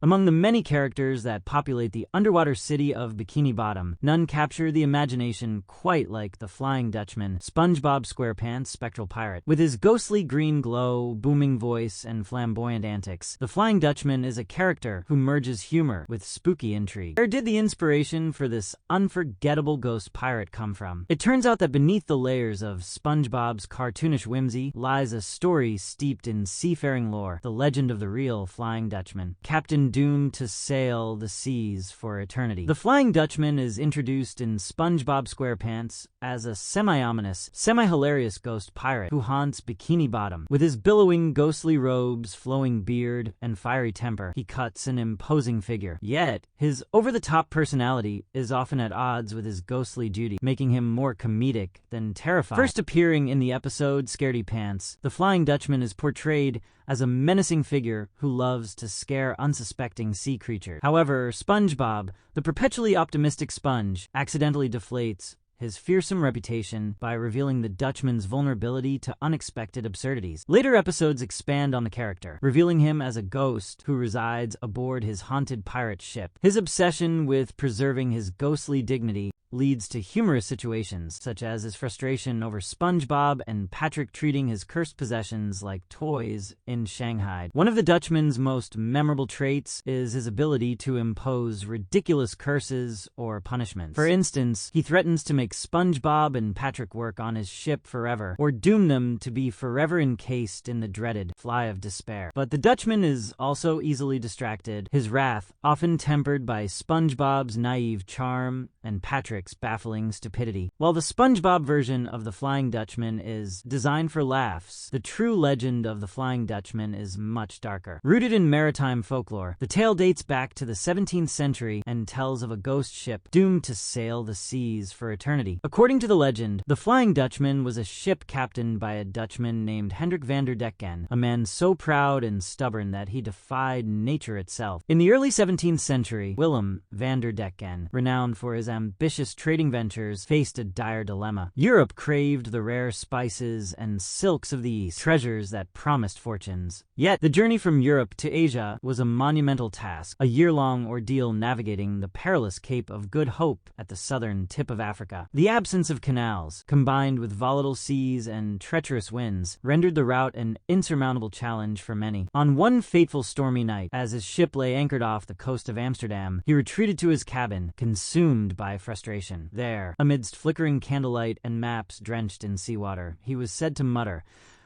Among the many characters that populate the underwater city of Bikini Bottom, none capture the imagination quite like the Flying Dutchman, SpongeBob SquarePants Spectral Pirate. With his ghostly green glow, booming voice, and flamboyant antics, the Flying Dutchman is a character who merges humor with spooky intrigue. Where did the inspiration for this unforgettable ghost pirate come from? It turns out that beneath the layers of SpongeBob's cartoonish whimsy lies a story steeped in seafaring lore, the legend of the real Flying Dutchman, Captain doomed to sail the seas for eternity. The Flying Dutchman is introduced in SpongeBob SquarePants as a semi-ominous, semi-hilarious ghost pirate who haunts Bikini Bottom. With his billowing, ghostly robes, flowing beard, and fiery temper, he cuts an imposing figure. Yet, his over-the-top personality is often at odds with his ghostly duty, making him more comedic than terrifying. First appearing in the episode Scaredy Pants, the Flying Dutchman is portrayed as a menacing figure who loves to scare unsuspecting sea creatures. However, SpongeBob, the perpetually optimistic sponge, accidentally deflates his fearsome reputation by revealing the Dutchman's vulnerability to unexpected absurdities. Later episodes expand on the character, revealing him as a ghost who resides aboard his haunted pirate ship. His obsession with preserving his ghostly dignity leads to humorous situations, such as his frustration over SpongeBob and Patrick treating his cursed possessions like toys in Shanghai. One of the Dutchman's most memorable traits is his ability to impose ridiculous curses or punishments. For instance, he threatens to make SpongeBob and Patrick work on his ship forever, or doom them to be forever encased in the dreaded Fly of Despair. But the Dutchman is also easily distracted, his wrath often tempered by SpongeBob's naive charm and Patrick's baffling stupidity. While the SpongeBob version of the Flying Dutchman is designed for laughs, the true legend of the Flying Dutchman is much darker. Rooted in maritime folklore, the tale dates back to the 17th century and tells of a ghost ship doomed to sail the seas for eternity. According to the legend, the Flying Dutchman was a ship captained by a Dutchman named Hendrik van der Decken, a man so proud and stubborn that he defied nature itself. In the early 17th century, Willem van der Decken, renowned for his ambitious trading ventures, faced a dire dilemma. Europe craved the rare spices and silks of the East, treasures that promised fortunes. Yet, the journey from Europe to Asia was a monumental task, a year-long ordeal navigating the perilous Cape of Good Hope at the southern tip of Africa. The absence of canals, combined with volatile seas and treacherous winds, rendered the route an insurmountable challenge for many. On one fateful stormy night, as his ship lay anchored off the coast of Amsterdam, he retreated to his cabin, consumed by frustration. There, amidst flickering candlelight and maps drenched in seawater, he was said to mutter,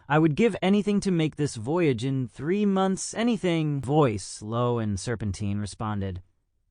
"I would give anything to make this voyage in 3 months, anything." Voice, low and serpentine, responded,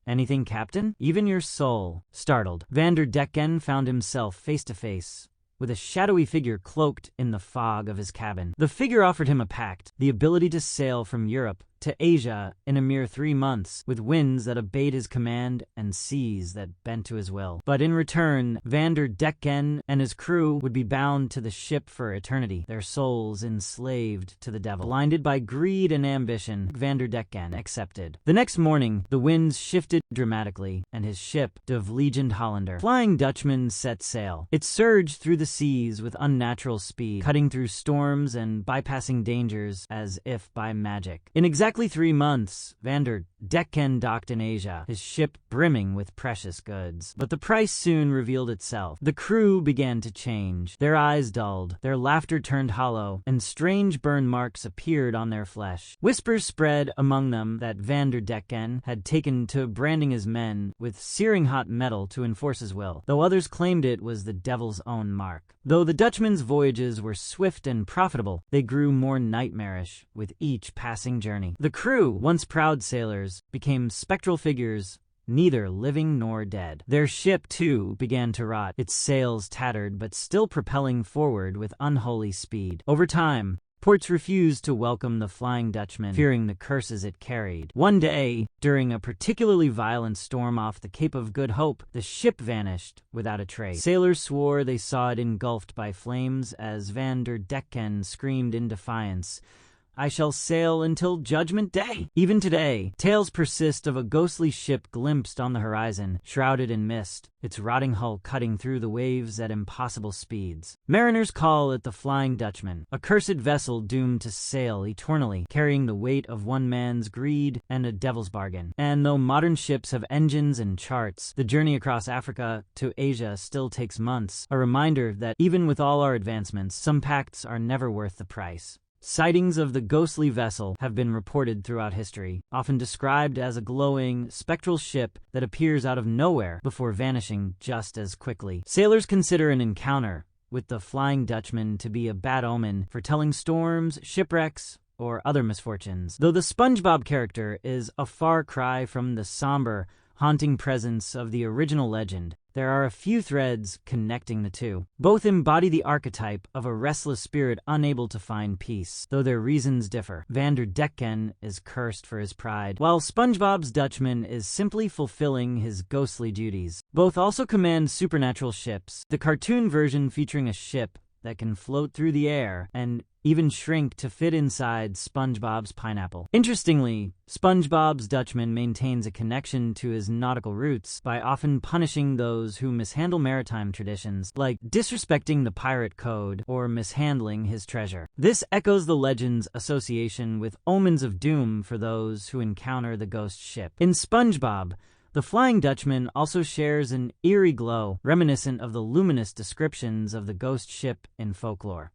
"Anything, Captain? Even your soul." Startled, Van der Decken found himself face to face with a shadowy figure cloaked in the fog of his cabin. The figure offered him a pact, the ability to sail from Europe to Asia in a mere 3 months, with winds that obeyed his command and seas that bent to his will. But in return, Van der Decken and his crew would be bound to the ship for eternity, their souls enslaved to the devil. Blinded by greed and ambition, Van der Decken accepted. The next morning, the winds shifted dramatically, and his ship, De Vliegende Hollander, Flying Dutchman, set sail. It surged through the seas with unnatural speed, cutting through storms and bypassing dangers as if by magic. In exactly 3 months, Van der Decken docked in Asia, his ship brimming with precious goods. But the price soon revealed itself. The crew began to change. Their eyes dulled, their laughter turned hollow, and strange burn marks appeared on their flesh. Whispers spread among them that Van der Decken had taken to branding his men with searing hot metal to enforce his will, though others claimed it was the devil's own mark. Though the Dutchman's voyages were swift and profitable, they grew more nightmarish with each passing journey. The crew, once proud sailors, became spectral figures, neither living nor dead. Their ship, too, began to rot, its sails tattered but still propelling forward with unholy speed. Over time, ports refused to welcome the Flying Dutchman, fearing the curses it carried. One day, during a particularly violent storm off the Cape of Good Hope, the ship vanished without a trace. Sailors swore they saw it engulfed by flames as Van der Decken screamed in defiance, I shall sail until Judgment Day. Even today, tales persist of a ghostly ship glimpsed on the horizon, shrouded in mist, its rotting hull cutting through the waves at impossible speeds. Mariners call it the Flying Dutchman, a cursed vessel doomed to sail eternally, carrying the weight of one man's greed and a devil's bargain. And though modern ships have engines and charts, the journey across Africa to Asia still takes months, a reminder that even with all our advancements, some pacts are never worth the price. Sightings of the ghostly vessel have been reported throughout history, often described as a glowing, spectral ship that appears out of nowhere before vanishing just as quickly. Sailors consider an encounter with the Flying Dutchman to be a bad omen, foretelling storms, shipwrecks, or other misfortunes. Though the SpongeBob character is a far cry from the somber, haunting presence of the original legend, there are a few threads connecting the two. Both embody the archetype of a restless spirit unable to find peace, though their reasons differ. Vander Decken is cursed for his pride, while SpongeBob's Dutchman is simply fulfilling his ghostly duties. Both also command supernatural ships, the cartoon version featuring a ship that can float through the air and even shrink to fit inside SpongeBob's pineapple. Interestingly, SpongeBob's Dutchman maintains a connection to his nautical roots by often punishing those who mishandle maritime traditions, like disrespecting the pirate code or mishandling his treasure. This echoes the legend's association with omens of doom for those who encounter the ghost ship. In SpongeBob, the Flying Dutchman also shares an eerie glow, reminiscent of the luminous descriptions of the ghost ship in folklore.